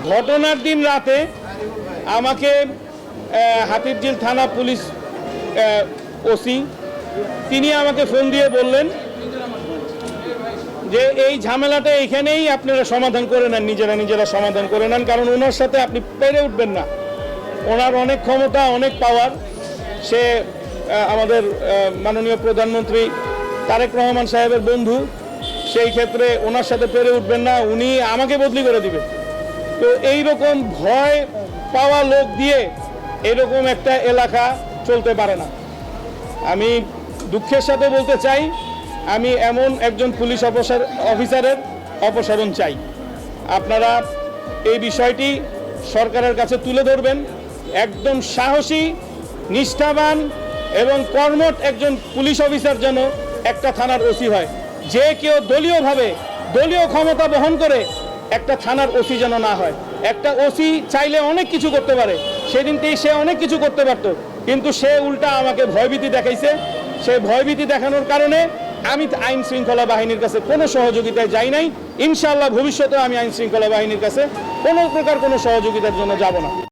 ঘটনার দিন রাতে আমাকে হাতিরঝিল থানা পুলিশ ওসি তিনি আমাকে ফোন দিয়ে বললেন যে এই ঝামেলাটা এখানেই আপনারা সমাধান করে নেন, নিজেরা সমাধান করে নেন, কারণ ওনার সাথে আপনি পেরে উঠবেন না। ওনার অনেক ক্ষমতা, অনেক পাওয়ার। সে আমাদের মাননীয় প্রধানমন্ত্রী তারেক রহমান সাহেবের বন্ধু, সেই ক্ষেত্রে ওনার সাথে পেরে উঠবেন না, উনি আমাকে বদলি করে দিবেন। তো এইরকম ভয় পাওয়া লোক দিয়ে এরকম একটা এলাকা চলতে পারে না। আমি দুঃখের সাথে বলতে চাই, আমি এমন একজন পুলিশ অফিসারের অপসারণ চাই। আপনারা এই বিষয়টি সরকারের কাছে তুলে ধরবেন। একদম সাহসী, নিষ্ঠাবান এবং কর্মঠ একজন পুলিশ অফিসার যেন একটা থানার ওসি হয়। যে কেউ দলীয়ভাবে দলীয় ক্ষমতা বহন করে একটা থানার ওসি যেন না হয়। একটা ওসি চাইলে অনেক কিছু করতে পারে, সেদিনকেই সে অনেক কিছু করতে পারত, কিন্তু সে উল্টা আমাকে ভয়ভীতি দেখাইছে। সে ভয়ভীতি দেখানোর কারণে আমি আইন শৃঙ্খলা বাহিনীর কাছে কোনো সহযোগিতায় যাই নাই। ইনশাআল্লাহ ভবিষ্যতে আমি আইন শৃঙ্খলা বাহিনীর কাছে কোনো প্রকার কোনো সহযোগিতার জন্য যাব না।